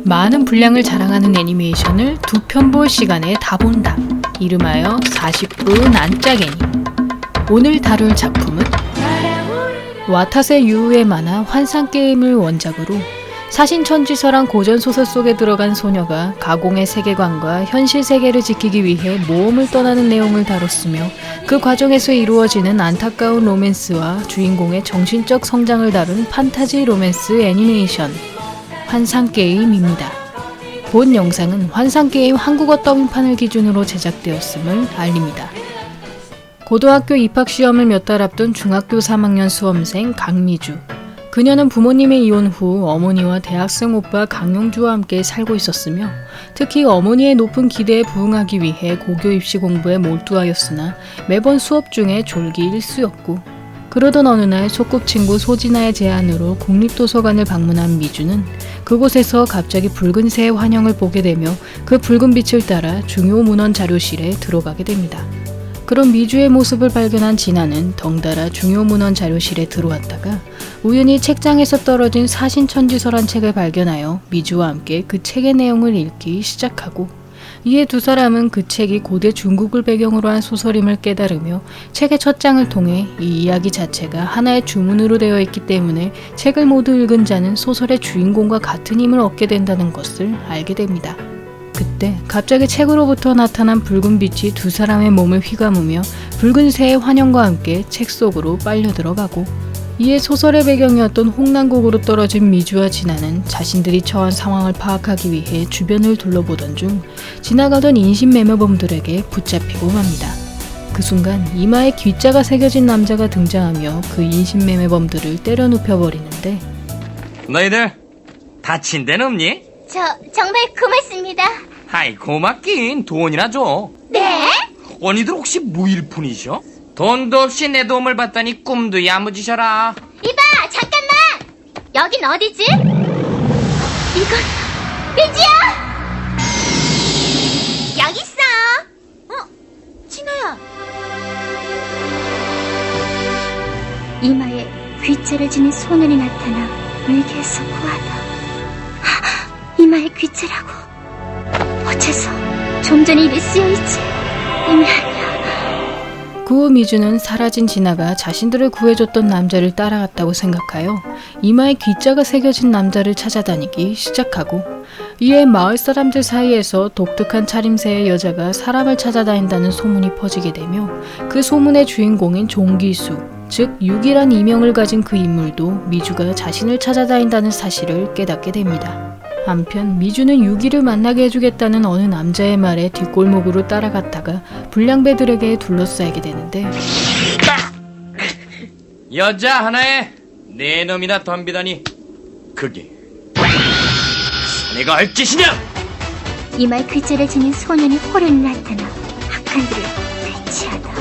많은 분량을 자랑하는 애니메이션을 두 편 볼 시간에 다 본다. 이름하여 40분 안짜게니. 오늘 다룰 작품은 와타세 유우의 만화 환상게임을 원작으로 사신천지설한 고전소설 속에 들어간 소녀가 가공의 세계관과 현실 세계를 지키기 위해 모험을 떠나는 내용을 다뤘으며 그 과정에서 이루어지는 안타까운 로맨스와 주인공의 정신적 성장을 다룬 판타지 로맨스 애니메이션 환상게임입니다. 본 영상은 환상게임 한국어 더빙판을 기준으로 제작되었음을 알립니다. 고등학교 입학시험을 몇 달 앞둔 중학교 3학년 수험생 강미주. 그녀는 부모님의 이혼 후 어머니와 대학생 오빠 강용주와 함께 살고 있었으며 특히 어머니의 높은 기대에 부응하기 위해 고교 입시 공부에 몰두하였으나 매번 수업 중에 졸기 일쑤였고 그러던 어느 날 소꿉친구 소진아의 제안으로 국립도서관을 방문한 미주는 그곳에서 갑자기 붉은 새의 환영을 보게 되며 그 붉은 빛을 따라 중요 문헌 자료실에 들어가게 됩니다. 그런 미주의 모습을 발견한 진아는 덩달아 중요 문헌 자료실에 들어왔다가 우연히 책장에서 떨어진 사신천지설한 책을 발견하여 미주와 함께 그 책의 내용을 읽기 시작하고 이에 두 사람은 그 책이 고대 중국을 배경으로 한 소설임을 깨달으며 책의 첫 장을 통해 이 이야기 자체가 하나의 주문으로 되어 있기 때문에 책을 모두 읽은 자는 소설의 주인공과 같은 힘을 얻게 된다는 것을 알게 됩니다. 그때 갑자기 책으로부터 나타난 붉은 빛이 두 사람의 몸을 휘감으며 붉은 새의 환영과 함께 책 속으로 빨려 들어가고 이에 소설의 배경이었던 홍남국으로 떨어진 미주와 진아는 자신들이 처한 상황을 파악하기 위해 주변을 둘러보던 중 지나가던 인신매매범들에게 붙잡히고 맙니다. 그 순간 이마에 귀자가 새겨진 남자가 등장하며 그 인신매매범들을 때려 눕혀버리는데 너희들 다친 데는 없니? 정말 고맙습니다. 아이 고맙긴 돈이나 줘. 네? 언니들 혹시 무일푼이셔? 돈도 없이 내 도움을 받다니 꿈도 야무지셔라. 이봐, 잠깐만! 여긴 어디지? 이건 미주야! 여기 있어! 진아야. 이마에 귀자를 지닌 소년이 나타나 위기에서 구하다. 이마에 귀자라고. 어째서 좀 전에 입에 쓰여있지? 이미 아니야. 그 후 미주는 사라진 진아가 자신들을 구해줬던 남자를 따라갔다고 생각하여 이마에 귀자가 새겨진 남자를 찾아다니기 시작하고 이에 마을 사람들 사이에서 독특한 차림새의 여자가 사람을 찾아다닌다는 소문이 퍼지게 되며 그 소문의 주인공인 종기수, 즉 유기란 이명을 가진 그 인물도 미주가 자신을 찾아다닌다는 사실을 깨닫게 됩니다. 한편 미주는 유기를 만나게 해주겠다는 어느 남자의 말에 뒷골목으로 따라갔다가 불량배들에게 둘러싸이게 되는데 여자 하나에 네 놈이나 덤비다니 그게 자네가 할 짓이냐? 이마에 귀자를 지닌 소년이 호련히 나타나 악한들을 퇴치하다.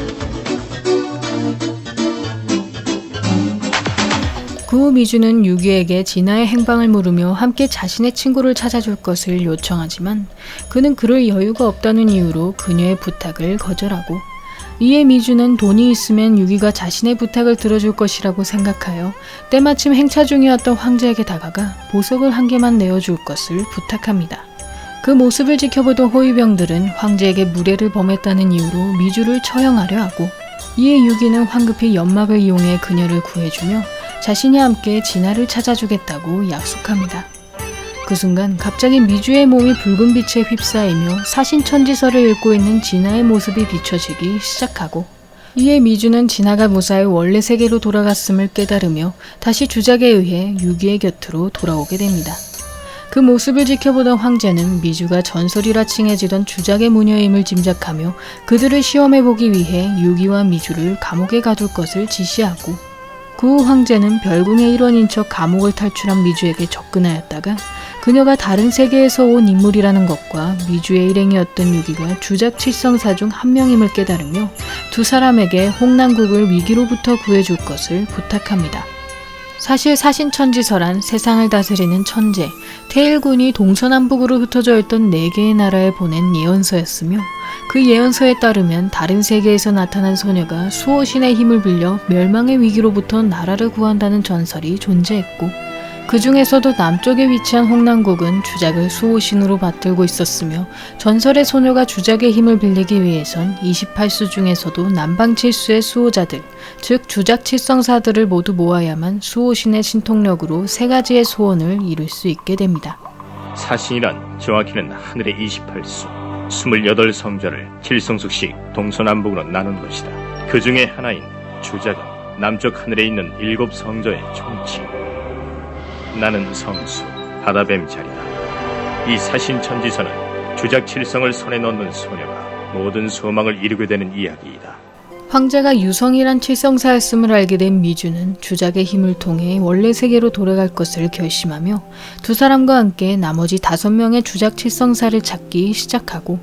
그 후 미주는 유기에게 진아의 행방을 물으며 함께 자신의 친구를 찾아줄 것을 요청하지만 그는 그럴 여유가 없다는 이유로 그녀의 부탁을 거절하고 이에 미주는 돈이 있으면 유기가 자신의 부탁을 들어줄 것이라고 생각하여 때마침 행차 중이었던 황제에게 다가가 보석을 한 개만 내어줄 것을 부탁합니다. 그 모습을 지켜보던 호위병들은 황제에게 무례를 범했다는 이유로 미주를 처형하려 하고 이에 유기는 황급히 연막을 이용해 그녀를 구해주며 자신이 함께 진아를 찾아주겠다고 약속합니다. 그 순간 갑자기 미주의 몸이 붉은 빛에 휩싸이며 사신천지설을 읽고 있는 진아의 모습이 비춰지기 시작하고 이에 미주는 진아가 무사히 원래 세계로 돌아갔음을 깨달으며 다시 주작에 의해 유기의 곁으로 돌아오게 됩니다. 그 모습을 지켜보던 황제는 미주가 전설이라 칭해지던 주작의 무녀임을 짐작하며 그들을 시험해보기 위해 유기와 미주를 감옥에 가둘 것을 지시하고 그 후 황제는 별궁의 일원인 척 감옥을 탈출한 미주에게 접근하였다가 그녀가 다른 세계에서 온 인물이라는 것과 미주의 일행이었던 유기가 주작 칠성사 중 한 명임을 깨달으며 두 사람에게 홍남국을 위기로부터 구해줄 것을 부탁합니다. 사실 사신천지설한 세상을 다스리는 천재, 태일군이 동서남북으로 흩어져 있던 4개의 나라에 보낸 예언서였으며 그 예언서에 따르면 다른 세계에서 나타난 소녀가 수호신의 힘을 빌려 멸망의 위기로부터 나라를 구한다는 전설이 존재했고 그 중에서도 남쪽에 위치한 홍남국은 주작을 수호신으로 받들고 있었으며 전설의 소녀가 주작의 힘을 빌리기 위해선 28수 중에서도 남방칠수의 수호자들, 즉 주작 칠성사들을 모두 모아야만 수호신의 신통력으로 세 가지의 소원을 이룰 수 있게 됩니다. 사신이란 정확히는 하늘의 28수, 28성자를 7성숙씩 동서남북으로 나눈 것이다. 그 중에 하나인 주작은 남쪽 하늘에 있는 7성자의 총칭. 나는 성수, 바다뱀 자리다. 이 사신천지서는 주작 7성을 손에 넣는 소녀가 모든 소망을 이루게 되는 이야기이다. 황제가 유성이란 칠성사였음을 알게 된 미주는 주작의 힘을 통해 원래 세계로 돌아갈 것을 결심하며 두 사람과 함께 나머지 5명의 주작 칠성사를 찾기 시작하고,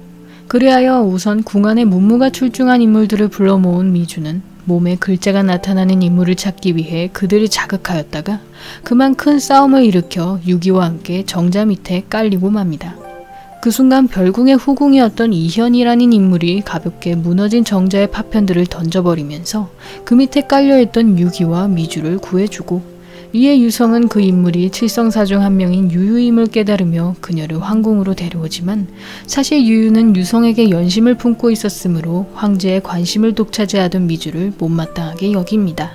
그리하여 우선 궁안에 문무가 출중한 인물들을 불러 모은 미주는 몸에 글자가 나타나는 인물을 찾기 위해 그들을 자극하였다가 그만 큰 싸움을 일으켜 유기와 함께 정자 밑에 깔리고 맙니다. 그 순간 별궁의 후궁이었던 이현이라는 인물이 가볍게 무너진 정자의 파편들을 던져버리면서 그 밑에 깔려있던 유기와 미주를 구해주고, 이에 유성은 그 인물이 칠성사 중 한 명인 유유임을 깨달으며 그녀를 황궁으로 데려오지만 사실 유유는 유성에게 연심을 품고 있었으므로 황제의 관심을 독차지하던 미주를 못마땅하게 여깁니다.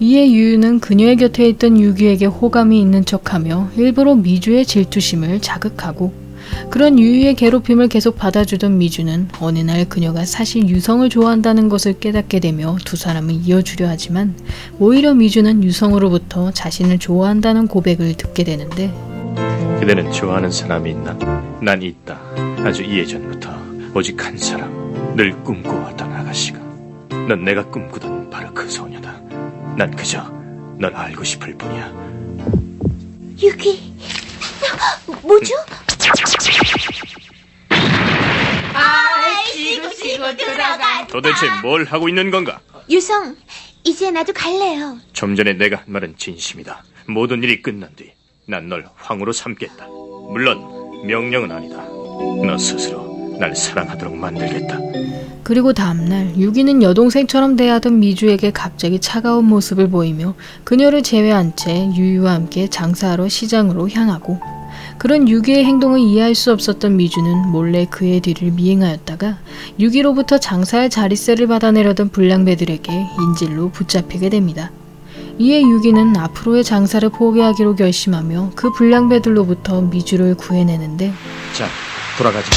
이에 유유는 그녀의 곁에 있던 유기에게 호감이 있는 척하며 일부러 미주의 질투심을 자극하고, 그런 유유의 괴롭힘을 계속 받아주던 미주는 어느 날 그녀가 사실 유성을 좋아한다는 것을 깨닫게 되며 두 사람을 이어주려 하지만 오히려 미주는 유성으로부터 자신을 좋아한다는 고백을 듣게 되는데, 그대는 좋아하는 사람이 있나? 난 있다. 아주 예전부터 오직 한 사람, 늘 꿈꿔왔던 아가씨가. 넌 내가 꿈꾸던 바로 그 소녀다. 난 그저 널 알고 싶을 뿐이야. 유기, 뭐죠? 도대체 뭘 하고 있는 건가? 유성, 이제 나도 갈래요. 좀 전에 내가 한 말은 진심이다. 모든 일이 끝난 뒤 난 널 황후로 삼겠다. 물론 명령은 아니다. 너 스스로 날 사랑하도록 만들겠다. 그리고 다음날 유기는 여동생처럼 대하던 미주에게 갑자기 차가운 모습을 보이며 그녀를 제외한 채 유유와 함께 장사하러 시장으로 향하고, 그런 유기의 행동을 이해할 수 없었던 미주는 몰래 그의 뒤를 미행하였다가 유기로부터 장사할 자릿세를 받아내려던 불량배들에게 인질로 붙잡히게 됩니다. 이에 유기는 앞으로의 장사를 포기하기로 결심하며 그 불량배들로부터 미주를 구해내는데, 자, 돌아가자.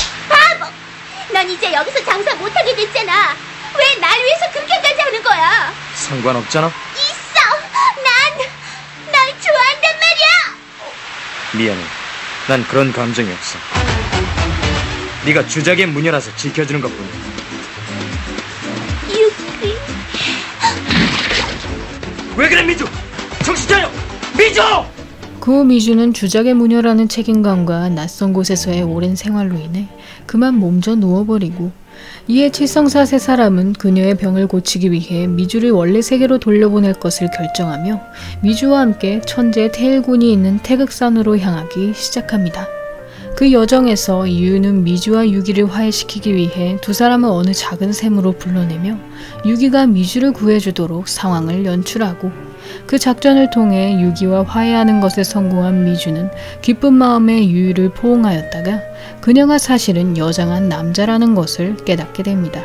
넌 이제 여기서 장사 못하게 됐잖아. 왜 날 위해서 그렇게까지 하는 거야? 상관없잖아. 있어. 난 널 좋아한단 말이야. 미안해. 난 그런 감정이 없어. 네가 주작의 무녀라서 지켜주는 것뿐이야. 유기. 왜 그래, 미주? 정신 차려! 미주! 그 후 미주는 주작의 무녀라는 책임감과 낯선 곳에서의 오랜 생활로 인해 그만 몸져 누워버리고, 이에 칠성사 세 사람은 그녀의 병을 고치기 위해 미주를 원래 세계로 돌려보낼 것을 결정하며 미주와 함께 천재 태일군이 있는 태극산으로 향하기 시작합니다. 그 여정에서 유유는 미주와 유기를 화해시키기 위해 두 사람을 어느 작은 샘으로 불러내며 유기가 미주를 구해주도록 상황을 연출하고, 그 작전을 통해 유기와 화해하는 것에 성공한 미주는 기쁜 마음에 유유를 포옹하였다가 그녀가 사실은 여장한 남자라는 것을 깨닫게 됩니다.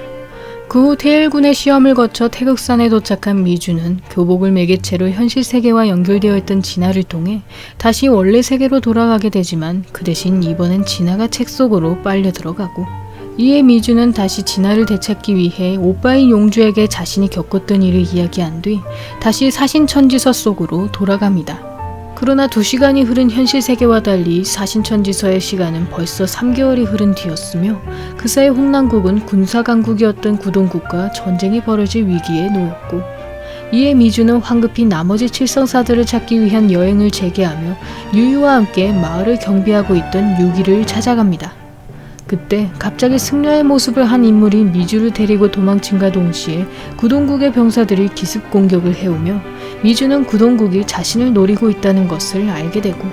그 후 태일군의 시험을 거쳐 태극산에 도착한 미주는 교복을 매개체로 현실 세계와 연결되어 있던 진화를 통해 다시 원래 세계로 돌아가게 되지만 그 대신 이번엔 진화가 책 속으로 빨려 들어가고, 이에 미주는 다시 진화를 되찾기 위해 오빠인 용주에게 자신이 겪었던 일을 이야기한 뒤 다시 사신천지서 속으로 돌아갑니다. 그러나 2시간이 흐른 현실 세계와 달리 사신천지서의 시간은 벌써 3개월이 흐른 뒤였으며 그 사이 홍남국은 군사강국이었던 구동국과 전쟁이 벌어질 위기에 놓였고, 이에 미주는 황급히 나머지 칠성사들을 찾기 위한 여행을 재개하며 유유와 함께 마을을 경비하고 있던 유기를 찾아갑니다. 그때 갑자기 승려의 모습을 한 인물이 미주를 데리고 도망친과 동시에 구동국의 병사들이 기습 공격을 해오며 미주는 구동국이 자신을 노리고 있다는 것을 알게 되고,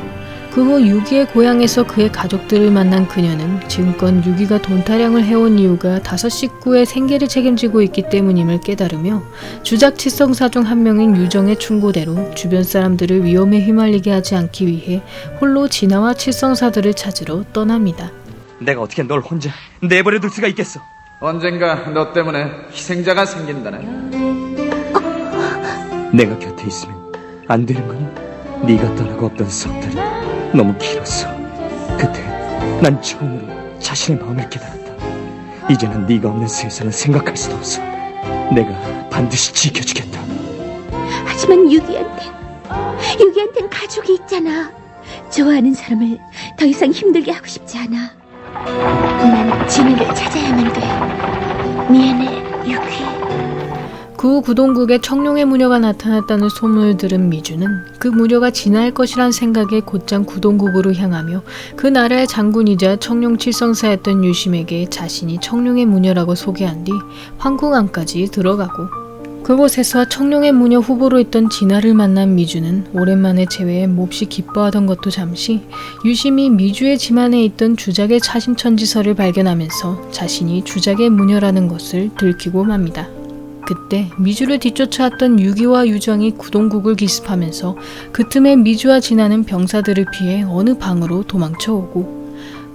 그 후 유기의 고향에서 그의 가족들을 만난 그녀는 지금껏 유기가 돈타령을 해온 이유가 5 식구의 생계를 책임지고 있기 때문임을 깨달으며 주작칠성사 중 한 명인 유정의 충고대로 주변 사람들을 위험에 휘말리게 하지 않기 위해 홀로 진화와 칠성사들을 찾으러 떠납니다. 내가 어떻게 널 혼자 내버려둘 수가 있겠어? 언젠가 너 때문에 희생자가 생긴다네. 내가 곁에 있으면 안 되는 거니? 네가 떠나고 없던 석 달이 너무 길었어. 그때 난 처음으로 자신의 마음을 깨달았다. 이제는 네가 없는 세상을 생각할 수도 없어. 내가 반드시 지켜주겠다. 하지만 유기한텐 가족이 있잖아. 좋아하는 사람을 더 이상 힘들게 하고 싶지 않아. 난 진이를 찾아야만 돼. 미안해, 유기. 그 후 구동국에 청룡의 무녀가 나타났다는 소문을 들은 미주는 그 무녀가 진화할 것이란 생각에 곧장 구동국으로 향하며 그 나라의 장군이자 청룡 칠성사였던 유심에게 자신이 청룡의 무녀라고 소개한 뒤 황궁안까지 들어가고, 그곳에서 청룡의 무녀 후보로 있던 진화를 만난 미주는 오랜만에 재회에 몹시 기뻐하던 것도 잠시 유심이 미주의 집안에 있던 주작의 차신천지서를 발견하면서 자신이 주작의 무녀라는 것을 들키고 맙니다. 그때 미주를 뒤쫓아왔던 유기와 유정이 구동국을 기습하면서 그 틈에 미주와 진화는 병사들을 피해 어느 방으로 도망쳐오고,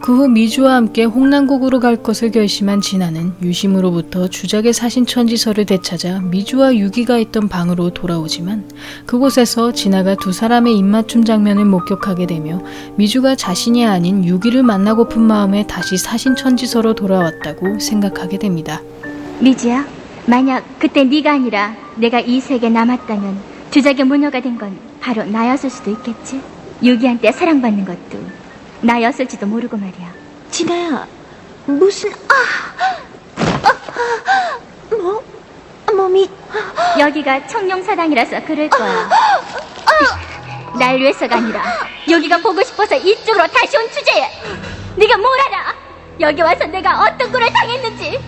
그 후 미주와 함께 홍남국으로 갈 것을 결심한 진화는 유심으로부터 주작의 사신천지서를 되찾아 미주와 유기가 있던 방으로 돌아오지만 그곳에서 진화가 두 사람의 입맞춤 장면을 목격하게 되며 미주가 자신이 아닌 유기를 만나고픈 마음에 다시 사신천지서로 돌아왔다고 생각하게 됩니다. 미주야, 만약 그때 네가 아니라 내가 이 세계에 남았다면 주작의 무녀가 된 건 바로 나였을 수도 있겠지? 유기한테 사랑받는 것도 나였을지도 모르고 말이야. 진아야, 무슨... 몸이... 여기가 청룡사당이라서 그럴 거야. 날 위해서가 아니라 여기가 보고 싶어서 이쪽으로 다시 온 주제에 네가 뭘 알아? 여기 와서 내가 어떤 꼴을 당했는지.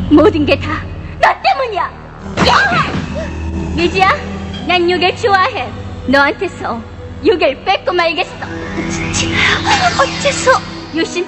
모든 게 다 너 때문이야. 미지야, 난 유길 좋아해. 너한테서 유길 뺏고 말겠어. 진아야, 어째서? 유심.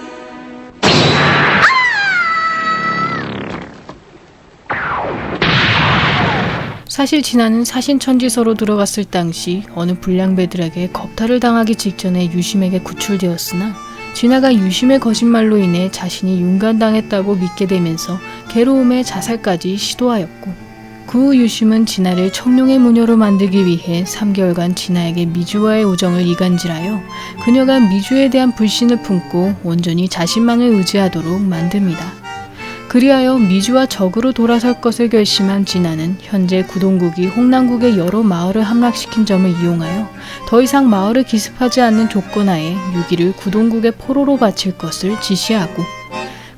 사실 진화는 사신천지서로 들어갔을 당시 어느 불량배들에게 겁탈을 당하기 직전에 유심에게 구출되었으나 진화가 유심의 거짓말로 인해 자신이 윤간당했다고 믿게 되면서 괴로움에 자살까지 시도하였고, 그 후 유심은 진화를 청룡의 무녀로 만들기 위해 3개월간 진화에게 미주와의 우정을 이간질하여 그녀가 미주에 대한 불신을 품고 온전히 자신만을 의지하도록 만듭니다. 그리하여 미주와 적으로 돌아설 것을 결심한 진화는 현재 구동국이 홍남국의 여러 마을을 함락시킨 점을 이용하여 더 이상 마을을 기습하지 않는 조건하에 유기를 구동국의 포로로 바칠 것을 지시하고,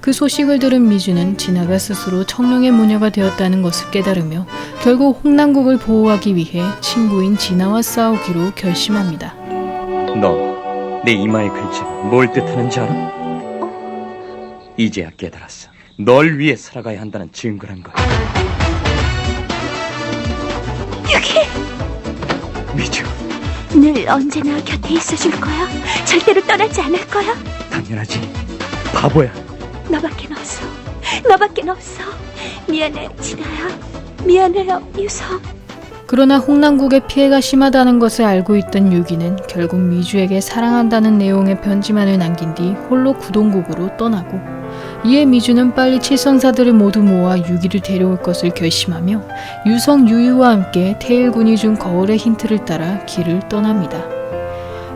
그 소식을 들은 미주는 진화가 스스로 청룡의 무녀가 되었다는 것을 깨달으며 결국 홍남국을 보호하기 위해 친구인 진화와 싸우기로 결심합니다. 너, 내 이마의 글자가 뭘 뜻하는지 알아? 이제야 깨달았어. 널 위해 살아가야 한다는 증거란 거야. 유기, 미주, 늘 언제나 곁에 있어줄 거야? 절대로 떠나지 않을 거야? 당연하지. 바보야. 너밖엔 없어. 미안해, 진아야. 미안해요, 유성. 그러나 홍남국의 피해가 심하다는 것을 알고 있던 유기는 결국 미주에게 사랑한다는 내용의 편지만을 남긴 뒤 홀로 구동국으로 떠나고, 이에 미주는 빨리 칠성사들을 모두 모아 유기를 데려올 것을 결심하며 유성 유유와 함께 태일군이 준 거울의 힌트를 따라 길을 떠납니다.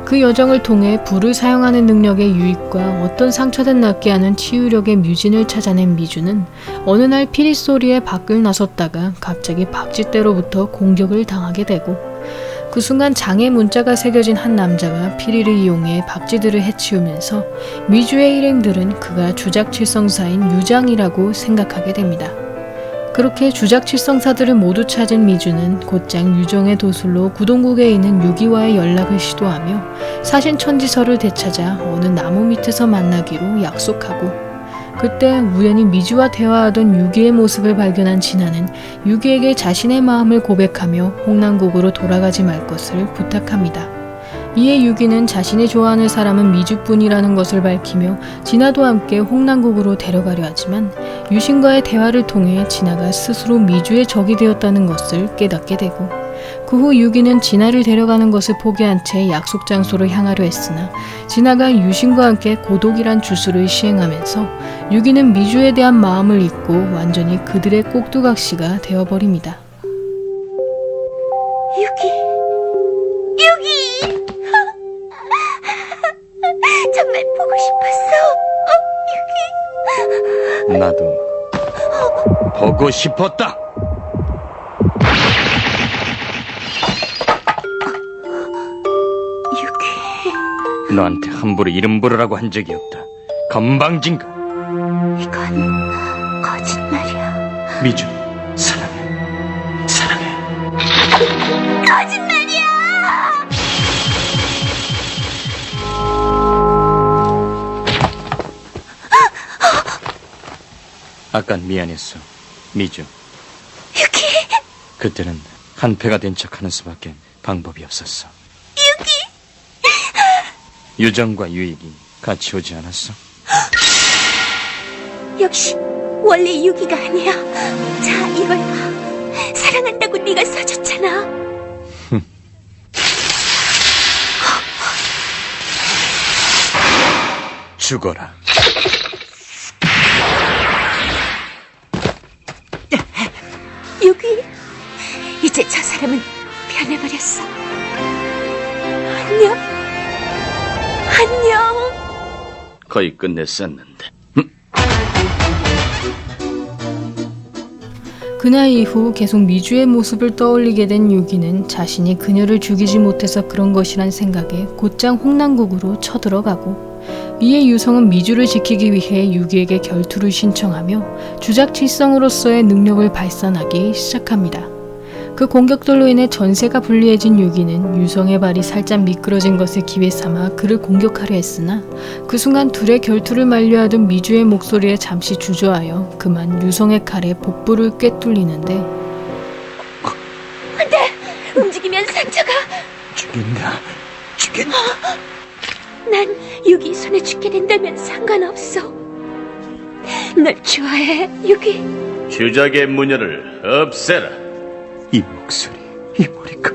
그 여정을 통해 불을 사용하는 능력의 유익과 어떤 상처든 낫게 하는 치유력의 뮤진을 찾아낸 미주는 어느 날 피리 소리에 밖을 나섰다가 갑자기 박쥐떼로부터 공격을 당하게 되고, 그 순간 장의 문자가 새겨진 한 남자가 피리를 이용해 박쥐들을 해치우면서 미주의 일행들은 그가 주작칠성사인 유장이라고 생각하게 됩니다. 그렇게 주작칠성사들을 모두 찾은 미주는 곧장 유정의 도술로 구동국에 있는 유기와의 연락을 시도하며 사신천지서를 되찾아 어느 나무 밑에서 만나기로 약속하고, 그때 우연히 미주와 대화하던 유기의 모습을 발견한 진화는 유기에게 자신의 마음을 고백하며 홍남국으로 돌아가지 말 것을 부탁합니다. 이에 유기는 자신이 좋아하는 사람은 미주뿐이라는 것을 밝히며 진아도 함께 홍남국으로 데려가려 하지만 유신과의 대화를 통해 진아가 스스로 미주의 적이 되었다는 것을 깨닫게 되고 그 후 유기는 진아를 데려가는 것을 포기한 채 약속 장소로 향하려 했으나 진아가 유신과 함께 고독이란 주술을 시행하면서 유기는 미주에 대한 마음을 잊고 완전히 그들의 꼭두각시가 되어버립니다. 유기! 정말 보고 싶었어. 유기. 나도 보고 싶었다. 유기. 너한테 함부로 이름 부르라고 한 적이 없다. 건방진가. 이건 거짓말이야. 미주, 사랑해. 사랑해. 거짓말이야! 아깐 미안했어, 미주. 유기! 그때는 한패가 된 척하는 수밖에 방법이 없었어. 유기! 유정과 유익이 같이 오지 않았어? 역시 원래 유기가 아니야. 자, 이걸 봐. 사랑한다고 네가 써줬잖아. 죽어라. 유기, 이제 저 사람은 변해버렸어. 안녕. 안녕. 거의 끝냈었는데. 그날 이후 계속 미주의 모습을 떠올리게 된 유기는 자신이 그녀를 죽이지 못해서 그런 것이란 생각에 곧장 홍남국으로 쳐들어가고 이에 유성은 미주를 지키기 위해 유기에게 결투를 신청하며 주작칠성으로서의 능력을 발산하기 시작합니다. 그 공격들로 인해 전세가 불리해진 유기는 유성의 발이 살짝 미끄러진 것을 기회 삼아 그를 공격하려 했으나 그 순간 둘의 결투를 만류하던 미주의 목소리에 잠시 주저하여 그만 유성의 칼에 복부를 꿰뚫리는데 안돼. 움직이면 상처가. 죽인다. 난 유기 손에 죽게 된다면 상관없어. 널 좋아해, 유기. 주작의 무녀를 없애라. 이 목소리, 이 머리카.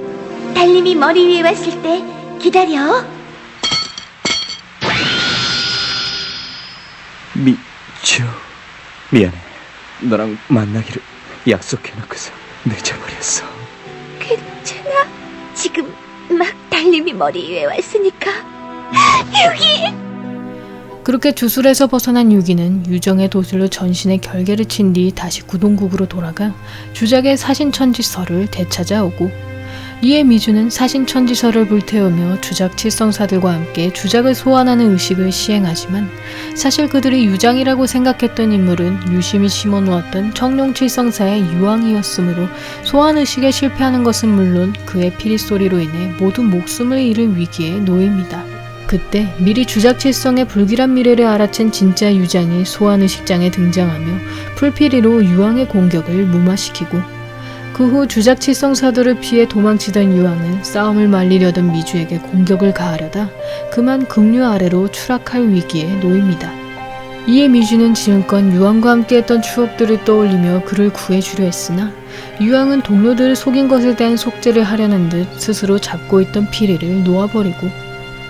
달님이 머리 위에 왔을 때 기다려. 미주, 미안해. 너랑 만나기로 약속해놓고서 늦어버렸어. 괜찮아. 지금 막 달님이 머리 위에 왔으니까. 유기! 그렇게 주술에서 벗어난 유기는 유정의 도술로 전신에 결계를 친 뒤 다시 구동국으로 돌아가 주작의 사신천지서를 되찾아오고 이에 미주는 사신천지서를 불태우며 주작 칠성사들과 함께 주작을 소환하는 의식을 시행하지만 사실 그들이 유장이라고 생각했던 인물은 유심히 심어놓았던 청룡칠성사의 유황이었으므로 소환 의식에 실패하는 것은 물론 그의 피리소리로 인해 모두 목숨을 잃을 위기에 놓입니다. 그때 미리 주작칠성의 불길한 미래를 알아챈 진짜 유장이 소환의식장에 등장하며 풀피리로 유황의 공격을 무마시키고 그 후 주작칠성사들을 피해 도망치던 유황은 싸움을 말리려던 미주에게 공격을 가하려다 그만 급류 아래로 추락할 위기에 놓입니다. 이에 미주는 지금껏 유황과 함께했던 추억들을 떠올리며 그를 구해주려 했으나 유황은 동료들을 속인 것에 대한 속죄를 하려는 듯 스스로 잡고 있던 피리를 놓아버리고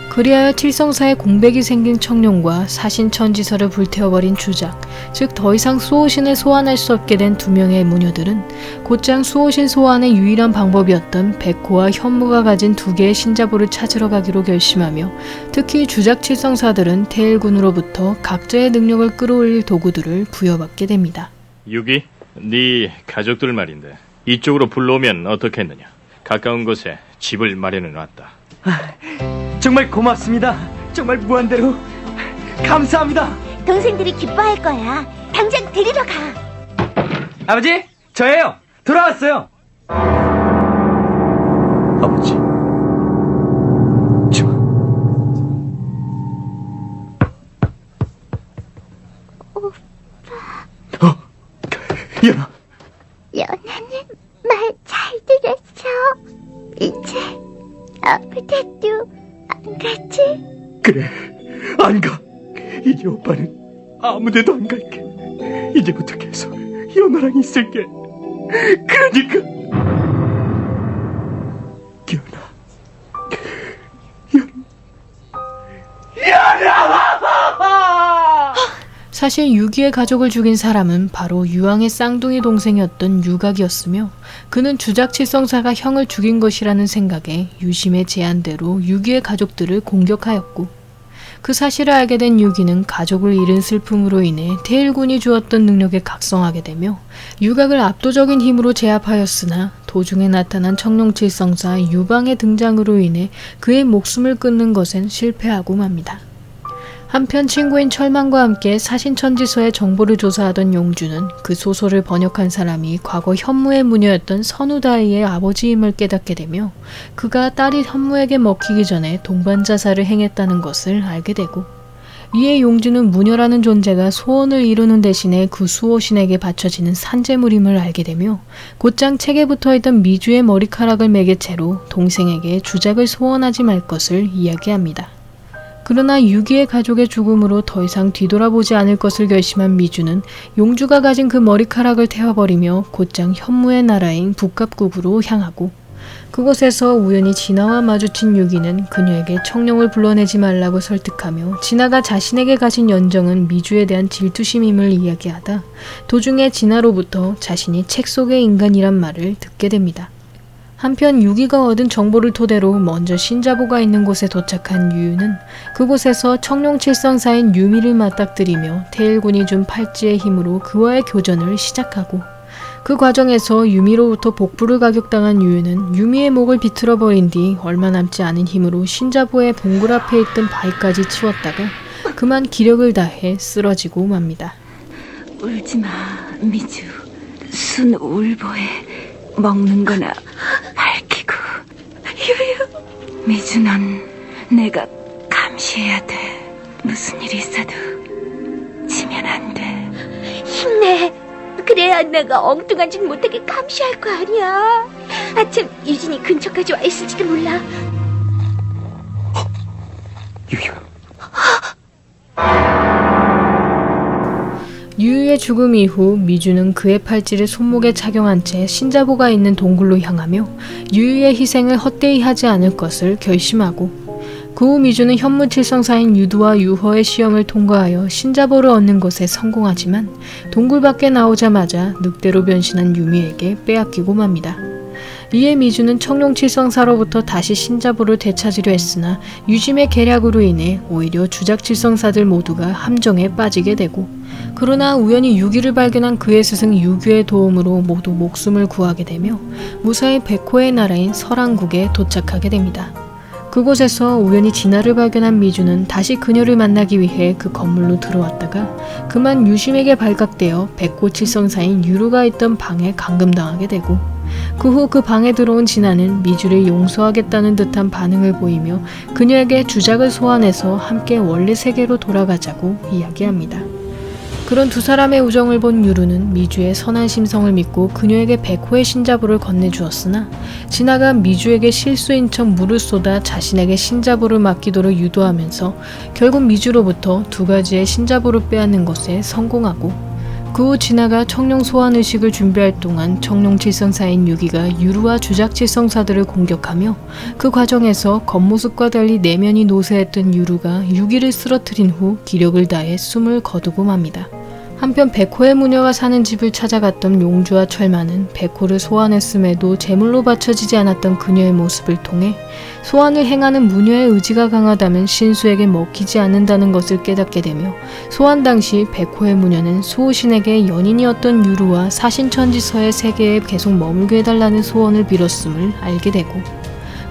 그리하여 칠성사에 공백이 생긴 청룡과 사신천지서를 불태워버린 주작, 즉 더 이상 수호신을 소환할 수 없게 된 두 명의 무녀들은 곧장 수호신 소환의 유일한 방법이었던 백호와 현무가 가진 두 개의 신자보를 찾으러 가기로 결심하며 특히 주작 칠성사들은 태일군으로부터 각자의 능력을 끌어올릴 도구들을 부여받게 됩니다. 유기, 네 가족들 말인데 이쪽으로 불러오면 어떻겠느냐. 가까운 곳에 집을 마련해놨다. 정말 고맙습니다. 정말 무한대로 감사합니다. 동생들이 기뻐할 거야. 당장 데리러 가. 아버지, 저예요. 돌아왔어요. 아버지, 저 연아. 연하는 말 잘 들었어. 이제 아무데도 이제 오빠는 아무데도 안 갈게. 이제부터 계속 연아랑 있을게. 그러니까 연아. 사실 유기의 가족을 죽인 사람은 바로 유황의 쌍둥이 동생이었던 유각이었으며 그는 주작칠성사가 형을 죽인 것이라는 생각에 유심의 제안대로 유기의 가족들을 공격하였고 그 사실을 알게 된 유기는 가족을 잃은 슬픔으로 인해 태일군이 주었던 능력에 각성하게 되며 유각을 압도적인 힘으로 제압하였으나 도중에 나타난 청룡칠성사 유방의 등장으로 인해 그의 목숨을 끊는 것엔 실패하고 맙니다. 한편 친구인 철망과 함께 사신천지서의 정보를 조사하던 용주는 그 소설을 번역한 사람이 과거 현무의 무녀였던 선우다이의 아버지임을 깨닫게 되며 그가 딸이 현무에게 먹히기 전에 동반자살을 행했다는 것을 알게 되고 이에 용주는 무녀라는 존재가 소원을 이루는 대신에 그 수호신에게 바쳐지는 산재물임을 알게 되며 곧장 책에 붙어있던 미주의 머리카락을 매개체로 동생에게 주작을 소원하지 말 것을 이야기합니다. 그러나 유기의 가족의 죽음으로 더 이상 뒤돌아보지 않을 것을 결심한 미주는 용주가 가진 그 머리카락을 태워버리며 곧장 현무의 나라인 북갑국으로 향하고 그곳에서 우연히 진아와 마주친 유기는 그녀에게 청룡을 불러내지 말라고 설득하며 진아가 자신에게 가진 연정은 미주에 대한 질투심임을 이야기하다 도중에 진아로부터 자신이 책 속의 인간이란 말을 듣게 됩니다. 한편 유기가 얻은 정보를 토대로 먼저 신자보가 있는 곳에 도착한 유유는 그곳에서 청룡칠성사인 유미를 맞닥뜨리며 태일군이 준 팔찌의 힘으로 그와의 교전을 시작하고 그 과정에서 유미로부터 복부를 가격당한 유유는 유미의 목을 비틀어버린 뒤 얼마 남지 않은 힘으로 신자보의 봉굴 앞에 있던 바위까지 치웠다가 그만 기력을 다해 쓰러지고 맙니다. 울지마, 미주. 순 울보에 먹는 거나 밝히고. 유유. 미주, 넌 내가 감시해야 돼. 무슨 일이 있어도 지면 안 돼. 힘내. 그래야 내가 엉뚱한 짓 못하게 감시할 거 아니야. 아참 유진이 근처까지 와 있을지도 몰라. 유유. 유유의 죽음 이후 미주는 그의 팔찌를 손목에 착용한 채 신자보가 있는 동굴로 향하며 유유의 희생을 헛되이 하지 않을 것을 결심하고 그 후 미주는 현무칠성사인 유두와 유허의 시험을 통과하여 신자보를 얻는 것에 성공하지만 동굴 밖에 나오자마자 늑대로 변신한 유미에게 빼앗기고 맙니다. 이에 미주는 청룡칠성사로부터 다시 신자보를 되찾으려 했으나 유심의 계략으로 인해 오히려 주작칠성사들 모두가 함정에 빠지게 되고 그러나 우연히 유기를 발견한 그의 스승 유규의 도움으로 모두 목숨을 구하게 되며 무사히 백호의 나라인 설왕국에 도착하게 됩니다. 그곳에서 우연히 진아를 발견한 미주는 다시 그녀를 만나기 위해 그 건물로 들어왔다가 그만 유심에게 발각되어 백호칠성사인 유루가 있던 방에 감금당하게 되고 그 후 그 방에 들어온 진아는 미주를 용서하겠다는 듯한 반응을 보이며 그녀에게 주작을 소환해서 함께 원래 세계로 돌아가자고 이야기합니다. 그런 두 사람의 우정을 본 유루는 미주의 선한 심성을 믿고 그녀에게 백호의 신자보를 건네주었으나 진아가 미주에게 실수인 척 물을 쏟아 자신에게 신자보를 맡기도록 유도하면서 결국 미주로부터 두 가지의 신자보를 빼앗는 것에 성공하고 그 후 진아가 청룡 소환의식을 준비할 동안 청룡칠성사인 유기가 유루와 주작칠성사들을 공격하며 그 과정에서 겉모습과 달리 내면이 노쇠했던 유루가 유기를 쓰러뜨린 후 기력을 다해 숨을 거두고 맙니다. 한편 백호의 무녀가 사는 집을 찾아갔던 용주와 철마는 백호를 소환했음에도 제물로 바쳐지지 않았던 그녀의 모습을 통해 소환을 행하는 무녀의 의지가 강하다면 신수에게 먹히지 않는다는 것을 깨닫게 되며 소환 당시 백호의 무녀는 수호신에게 연인이었던 유루와 사신천지서의 세계에 계속 머물게 해달라는 소원을 빌었음을 알게 되고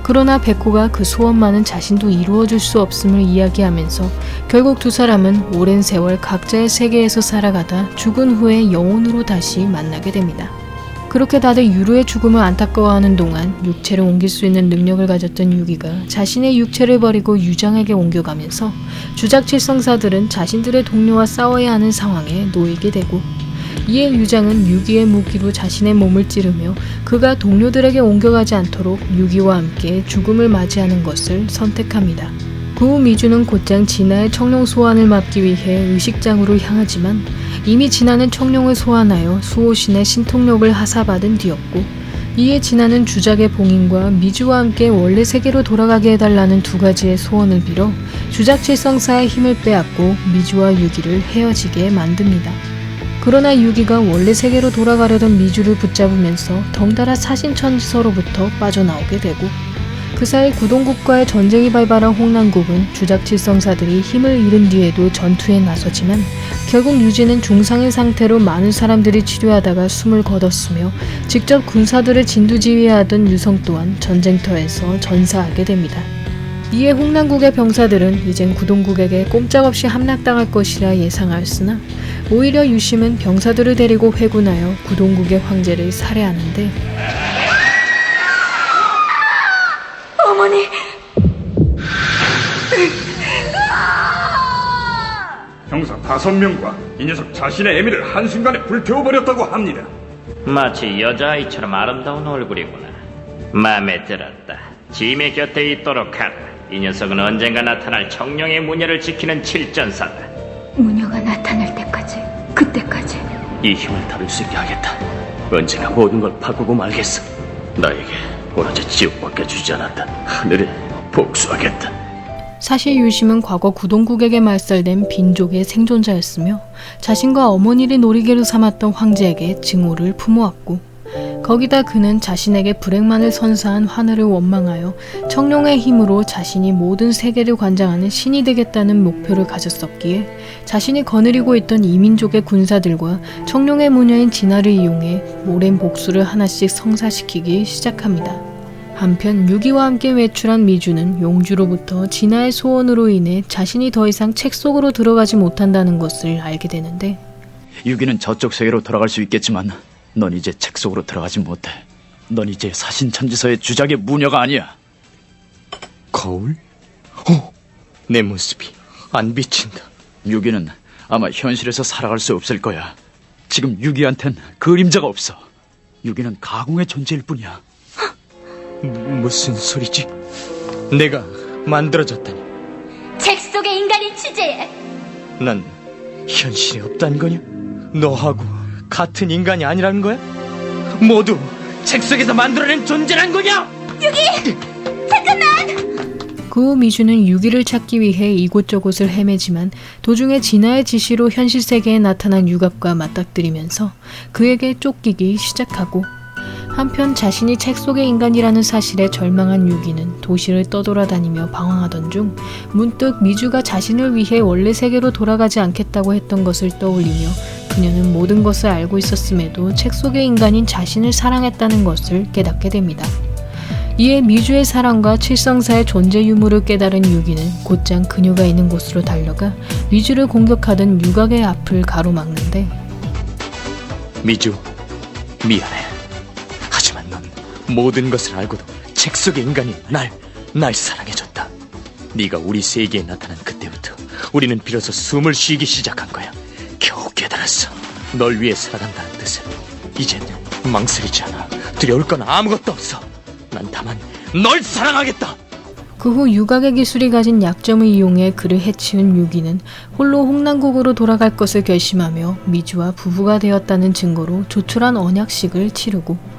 그러나 백호가 그 소원만은 자신도 이루어줄 수 없음을 이야기하면서 결국 두 사람은 오랜 세월 각자의 세계에서 살아가다 죽은 후에 영혼으로 다시 만나게 됩니다. 그렇게 다들 유루의 죽음을 안타까워하는 동안 육체를 옮길 수 있는 능력을 가졌던 유기가 자신의 육체를 버리고 유장에게 옮겨가면서 주작칠성사들은 자신들의 동료와 싸워야 하는 상황에 놓이게 되고 이에 유장은 유기의 무기로 자신의 몸을 찌르며 그가 동료들에게 옮겨가지 않도록 유기와 함께 죽음을 맞이하는 것을 선택합니다. 그 후 미주는 곧장 진아의 청룡 소환을 막기 위해 의식장으로 향하지만 이미 진아는 청룡을 소환하여 수호신의 신통력을 하사받은 뒤였고, 이에 진아는 주작의 봉인과 미주와 함께 원래 세계로 돌아가게 해달라는 두 가지의 소원을 빌어 주작 칠성사의 힘을 빼앗고 미주와 유기를 헤어지게 만듭니다. 그러나 유기가 원래 세계로 돌아가려던 미주를 붙잡으면서 덩달아 사신천지서로부터 빠져나오게 되고, 그 사이 구동국과의 전쟁이 발발한 홍남국은 주작칠성사들이 힘을 잃은 뒤에도 전투에 나서지만 결국 유지는 중상인 상태로 많은 사람들이 치료하다가 숨을 거뒀으며, 직접 군사들을 진두지휘하던 유성 또한 전쟁터에서 전사하게 됩니다. 이에 홍남국의 병사들은 이젠 구동국에게 꼼짝없이 함락당할 것이라 예상하였으나 오히려 유심은 병사들을 데리고 회군하여 구동국의 황제를 살해하는데, 어머니! 형사 5명과 이 녀석 자신의 애미를 한순간에 불태워버렸다고 합니다. 마치 여자아이처럼 아름다운 얼굴이구나. 마음에 들었다. 짐의 곁에 있도록 하라. 이 녀석은 언젠가 나타날 청룡의 무녀를 지키는 칠전사다. 무녀가 나타날 때까지, 그때까지. 이 힘을 다룰 수 있게 하겠다. 언젠가 모든 걸 바꾸고 말겠어. 나에게 오로지 지옥밖에 주지 않았다. 하늘에 복수하겠다. 사실 유심은 과거 구동국에게 말살된 빈족의 생존자였으며 자신과 어머니를 놀이개로 삼았던 황제에게 증오를 품어왔고, 거기다 그는 자신에게 불행만을 선사한 하늘을 원망하여 청룡의 힘으로 자신이 모든 세계를 관장하는 신이 되겠다는 목표를 가졌었기에 자신이 거느리고 있던 이민족의 군사들과 청룡의 무녀인 진아를 이용해 오랜 복수를 하나씩 성사시키기 시작합니다. 한편 유기와 함께 외출한 미주는 용주로부터 진아의 소원으로 인해 자신이 더 이상 책 속으로 들어가지 못한다는 것을 알게 되는데, 유기는 저쪽 세계로 돌아갈 수 있겠지만 넌 이제 책 속으로 들어가지 못해. 넌 이제 사신천지서의 주작의 무녀가 아니야. 거울? 내 모습이 안 비친다. 유기는 아마 현실에서 살아갈 수 없을 거야. 지금 유기한텐 그림자가 없어. 유기는 가공의 존재일 뿐이야. 무슨 소리지? 내가 만들어졌다니. 책 속의 인간인 주제에 난 현실에 없다는 거냐? 너하고 같은 인간이 아니라는 거야? 모두 책 속에서 만들어낸 존재란 거냐? 그 후 미주는 유기를 찾기 위해 이곳저곳을 헤매지만 도중에 진아의 지시로 현실 세계에 나타난 유갑과 맞닥뜨리면서 그에게 쫓기기 시작하고, 한편 자신이 책 속의 인간이라는 사실에 절망한 유기는 도시를 떠돌아다니며 방황하던 중 문득 미주가 자신을 위해 원래 세계로 돌아가지 않겠다고 했던 것을 떠올리며, 그녀는 모든 것을 알고 있었음에도 책 속의 인간인 자신을 사랑했다는 것을 깨닫게 됩니다. 이에 미주의 사랑과 칠성사의 존재 유무를 깨달은 유기는 곧장 그녀가 있는 곳으로 달려가 미주를 공격하던 유각의 앞을 가로막는데, 미주, 미안해. 하지만 넌 모든 것을 알고도 책 속의 인간이 날 사랑해줬다. 네가 우리 세계에 나타난 그때부터 우리는 비로소 숨을 쉬기 시작한 거야. 겨우 깨달았어. 널 위해 살아간다는 뜻을. 이젠 망설이지 않아. 두려울 건 아무것도 없어. 난 다만 널 사랑하겠다. 그 후 유각의 기술이 가진 약점을 이용해 그를 해치운 유기는 홀로 홍남국으로 돌아갈 것을 결심하며 미주와 부부가 되었다는 증거로 조촐한 언약식을 치르고,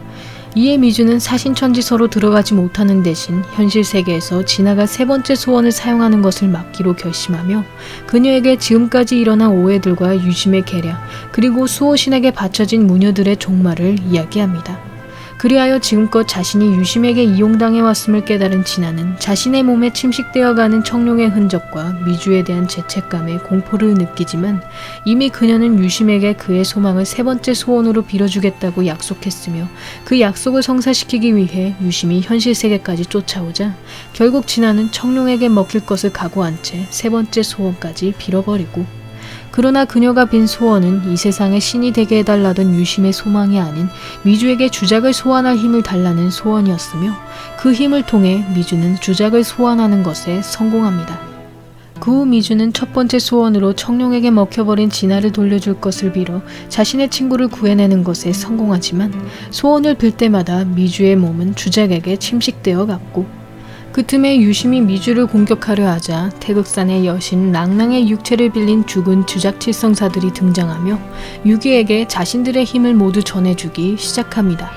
이에 미주는 사신천지서로 들어가지 못하는 대신 현실 세계에서 진아가 3번째 소원을 사용하는 것을 막기로 결심하며 그녀에게 지금까지 일어난 오해들과 유심의 계략, 그리고 수호신에게 바쳐진 무녀들의 종말을 이야기합니다. 그리하여 지금껏 자신이 유심에게 이용당해왔음을 깨달은 진아는 자신의 몸에 침식되어가는 청룡의 흔적과 미주에 대한 죄책감에 공포를 느끼지만, 이미 그녀는 유심에게 그의 소망을 3번째 소원으로 빌어주겠다고 약속했으며 그 약속을 성사시키기 위해 유심이 현실 세계까지 쫓아오자 결국 진아는 청룡에게 먹힐 것을 각오한 채 3번째 소원까지 빌어버리고, 그러나 그녀가 빈 소원은 이 세상의 신이 되게 해달라던 유심의 소망이 아닌 미주에게 주작을 소환할 힘을 달라는 소원이었으며, 그 힘을 통해 미주는 주작을 소환하는 것에 성공합니다. 그 후 미주는 첫 번째 소원으로 청룡에게 먹혀버린 진아를 돌려줄 것을 빌어 자신의 친구를 구해내는 것에 성공하지만, 소원을 빌 때마다 미주의 몸은 주작에게 침식되어 갔고, 그 틈에 유심히 미주를 공격하려 하자 태극산의 여신 랑랑의 육체를 빌린 죽은 주작칠성사들이 등장하며 유기에게 자신들의 힘을 모두 전해주기 시작합니다.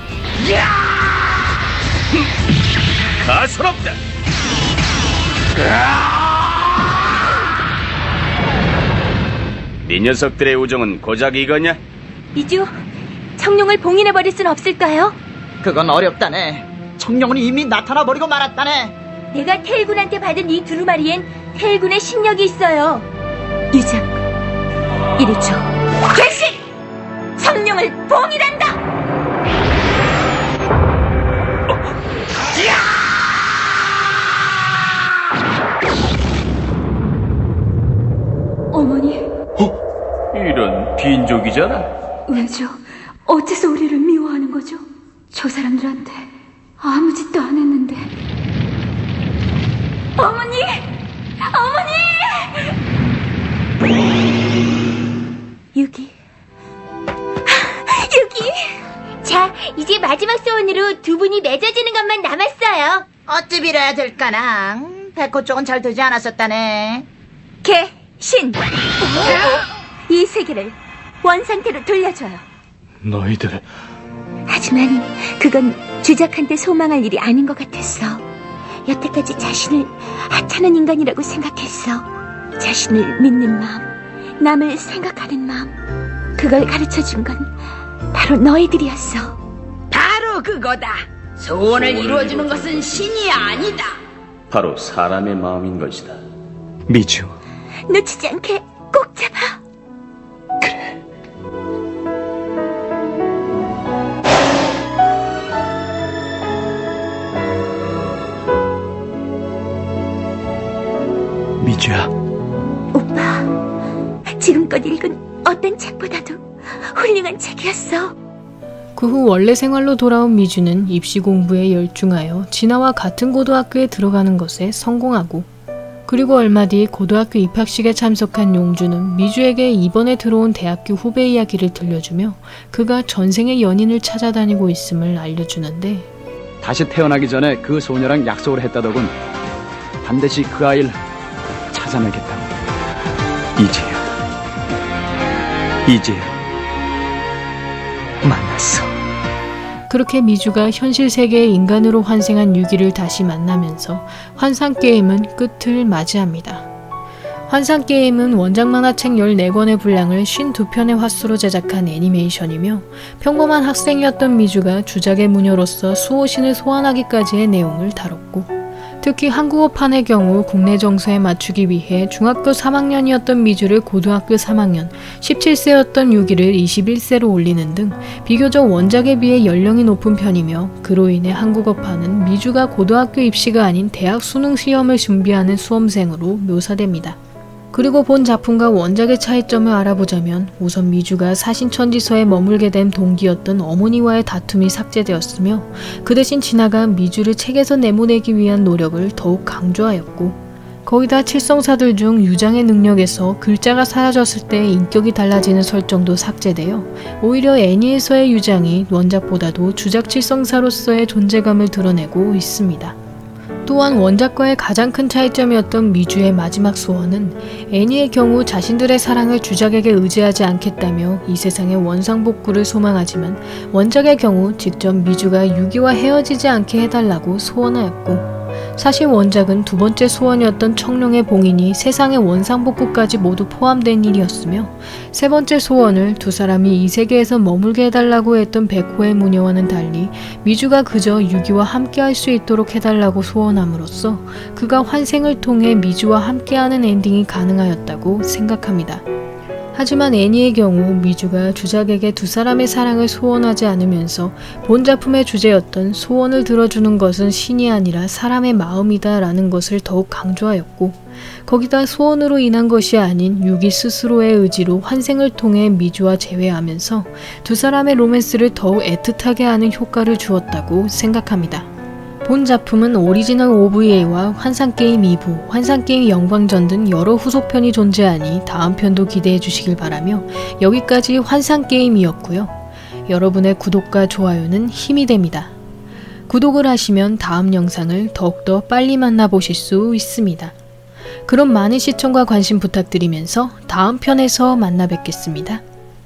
가소롭다. 네 녀석들의 우정은 고작 이거냐? 미주, 청룡을 봉인해버릴 순 없을까요? 그건 어렵다네. 청룡은 이미 나타나버리고 말았다네. 내가 태일군한테 받은 이 두루마리엔 태일군의 신력이 있어요. 유장, 이리 줘. 개시! 청룡을 봉인한다! 어머니, 이런 빈족이잖아. 왜죠? 어째서 우리를 미워하는 거죠? 저 사람들한테 아무 짓도 안 했는데. 어머니! 어머니! 유기. 자, 이제 마지막 소원으로 두 분이 맺어지는 것만 남았어요. 어찌 빌어야 될까나. 백호 쪽은 잘 되지 않았었다네. 신! 이 세계를 원상태로 돌려줘요. 너희들 하지만 그건 주작한테 소망할 일이 아닌 것 같았어. 여태까지 자신을 하찮은 인간이라고 생각했어. 자신을 믿는 마음, 남을 생각하는 마음, 그걸 가르쳐준 건 바로 너희들이었어. 바로 그거다. 소원을 이루어주는 것은 신이 아니다. 바로 사람의 마음인 것이다. 미주, 놓치지 않게 꼭 잡아. 미주야. 오빠, 지금껏 읽은 어떤 책보다도 훌륭한 책이었어. 그 후 원래 생활로 돌아온 미주는 입시 공부에 열중하여 진아와 같은 고등학교에 들어가는 것에 성공하고, 그리고 얼마 뒤 고등학교 입학식에 참석한 용주는 미주에게 이번에 들어온 대학교 후배 이야기를 들려주며 그가 전생의 연인을 찾아다니고 있음을 알려주는데, 다시 태어나기 전에 그 소녀랑 약속을 했다더군. 반드시 그 아이를 찾아내겠다고. 이제야 만났어. 그렇게 미주가 현실 세계의 인간으로 환생한 유기를 다시 만나면서 환상게임은 끝을 맞이합니다. 환상게임은 원작 만화책 14권의 분량을 52편의 화수로 제작한 애니메이션이며 평범한 학생이었던 미주가 주작의 무녀로서 수호신을 소환하기까지의 내용을 다뤘고, 특히 한국어판의 경우 국내 정서에 맞추기 위해 중학교 3학년이었던 미주를 고등학교 3학년, 17세였던 유기를 21세로 올리는 등 비교적 원작에 비해 연령이 높은 편이며, 그로 인해 한국어판은 미주가 고등학교 입시가 아닌 대학 수능 시험을 준비하는 수험생으로 묘사됩니다. 그리고 본 작품과 원작의 차이점을 알아보자면, 우선 미주가 사신천지서에 머물게 된 동기였던 어머니와의 다툼이 삭제되었으며, 그 대신 진아가 미주를 책에서 내보내기 위한 노력을 더욱 강조하였고, 거기다 칠성사들 중 유장의 능력에서 글자가 사라졌을 때 인격이 달라지는 설정도 삭제되어 오히려 애니에서의 유장이 원작보다도 주작 칠성사로서의 존재감을 드러내고 있습니다. 또한 원작과의 가장 큰 차이점이었던 미주의 마지막 소원은 애니의 경우 자신들의 사랑을 주작에게 의지하지 않겠다며 이 세상의 원상복구를 소망하지만, 원작의 경우 직접 미주가 유기와 헤어지지 않게 해달라고 소원하였고, 사실 원작은 두 번째 소원이었던 청룡의 봉인이 세상의 원상복구까지 모두 포함된 일이었으며, 세 번째 소원을 두 사람이 이 세계에서 머물게 해달라고 했던 백호의 무녀와는 달리 미주가 그저 유기와 함께할 수 있도록 해달라고 소원함으로써 그가 환생을 통해 미주와 함께하는 엔딩이 가능하였다고 생각합니다. 하지만 애니의 경우 미주가 주작에게 두 사람의 사랑을 소원하지 않으면서 본 작품의 주제였던 소원을 들어주는 것은 신이 아니라 사람의 마음이다 라는 것을 더욱 강조하였고, 거기다 소원으로 인한 것이 아닌 유기 스스로의 의지로 환생을 통해 미주와 재회하면서 두 사람의 로맨스를 더욱 애틋하게 하는 효과를 주었다고 생각합니다. 본 작품은 오리지널 OVA와 환상게임 2부, 환상게임 영광전 등 여러 후속편이 존재하니 다음 편도 기대해 주시길 바라며, 여기까지 환상게임이었고요. 여러분의 구독과 좋아요는 힘이 됩니다. 구독을 하시면 다음 영상을 더욱더 빨리 만나보실 수 있습니다. 그럼 많은 시청과 관심 부탁드리면서 다음 편에서 만나 뵙겠습니다.